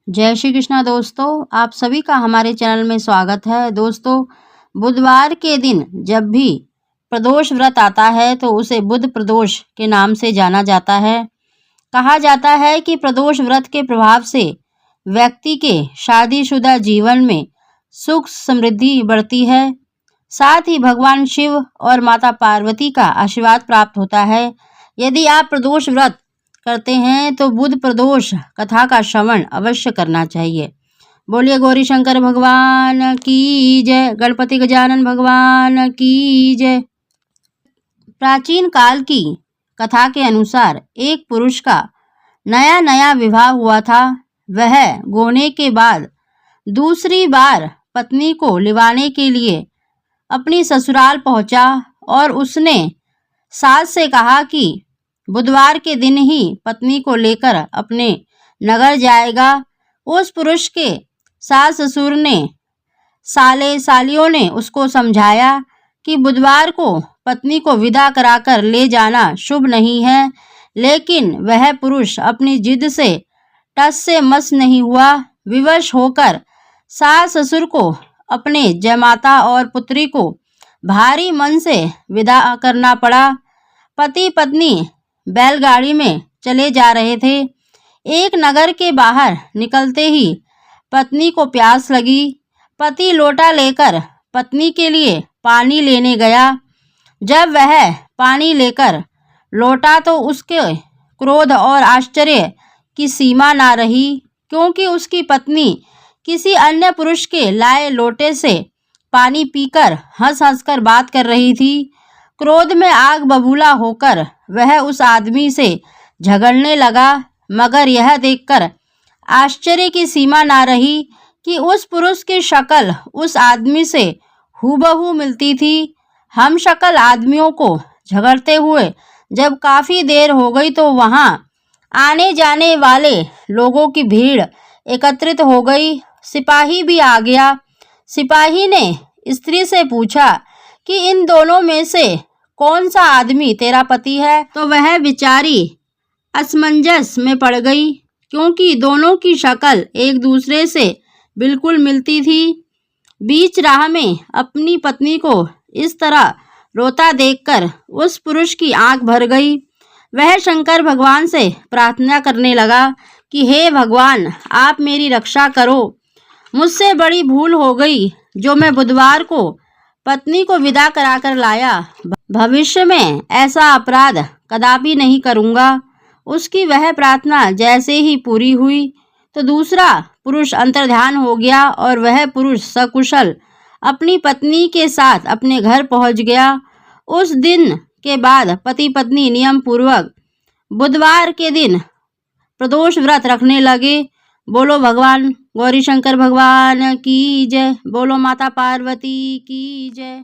जय श्री कृष्णा दोस्तों, आप सभी का हमारे चैनल में स्वागत है। दोस्तों, बुधवार के दिन जब भी प्रदोष व्रत आता है तो उसे बुध प्रदोष के नाम से जाना जाता है। कहा जाता है कि प्रदोष व्रत के प्रभाव से व्यक्ति के शादीशुदा जीवन में सुख समृद्धि बढ़ती है। साथ ही भगवान शिव और माता पार्वती का आशीर्वाद प्राप्त होता है। यदि आप प्रदोष व्रत करते हैं तो बुध प्रदोष कथा का श्रवण अवश्य करना चाहिए। बोलिए गौरी शंकर भगवान की जय, गणपति गजानन भगवान की जय। प्राचीन काल की कथा के अनुसार एक पुरुष का नया नया विवाह हुआ था। वह गोने के बाद दूसरी बार पत्नी को लिवाने के लिए अपनी ससुराल पहुंचा और उसने सास से कहा कि बुधवार के दिन ही पत्नी को लेकर अपने नगर जाएगा। उस पुरुष के सास ससुर ने साले सालियों ने उसको समझाया कि बुधवार को पत्नी को विदा कराकर ले जाना शुभ नहीं है, लेकिन वह पुरुष अपनी जिद से टस से मस नहीं हुआ। विवश होकर सास ससुर को अपने जमाता और पुत्री को भारी मन से विदा करना पड़ा। पति पत्नी बैलगाड़ी में चले जा रहे थे। एक नगर के बाहर निकलते ही पत्नी को प्यास लगी। पति लोटा लेकर पत्नी के लिए पानी लेने गया। जब वह पानी लेकर लौटा तो उसके क्रोध और आश्चर्य की सीमा ना रही, क्योंकि उसकी पत्नी किसी अन्य पुरुष के लाए लोटे से पानी पीकर हंस हंसकर बात कर रही थी। क्रोध में आग बबूला होकर वह उस आदमी से झगड़ने लगा, मगर यह देखकर आश्चर्य की सीमा ना रही कि उस पुरुष की शक्ल उस आदमी से हूबहू मिलती थी। हम शक्ल आदमियों को झगड़ते हुए जब काफ़ी देर हो गई तो वहां आने जाने वाले लोगों की भीड़ एकत्रित हो गई। सिपाही भी आ गया। सिपाही ने स्त्री से पूछा कि इन दोनों में से कौन सा आदमी तेरा पति है? तो वह बेचारी असमंजस में पड़ गई, क्योंकि दोनों की शक्ल एक दूसरे से बिल्कुल मिलती थी। बीच राह में अपनी पत्नी को इस तरह रोता देखकर उस पुरुष की आंख भर गई। वह शंकर भगवान से प्रार्थना करने लगा कि हे भगवान, आप मेरी रक्षा करो। मुझसे बड़ी भूल हो गई जो मैं बुधवार को पत्नी को विदा कराकर लाया। भविष्य में ऐसा अपराध कदापि नहीं करूँगा। उसकी वह प्रार्थना जैसे ही पूरी हुई तो दूसरा पुरुष अंतर्ध्यान हो गया और वह पुरुष सकुशल अपनी पत्नी के साथ अपने घर पहुंच गया। उस दिन के बाद पति पत्नी नियम पूर्वक बुधवार के दिन प्रदोष व्रत रखने लगे। बोलो भगवान गौरी शंकर भगवान की जय। बोलो माता पार्वती की जय।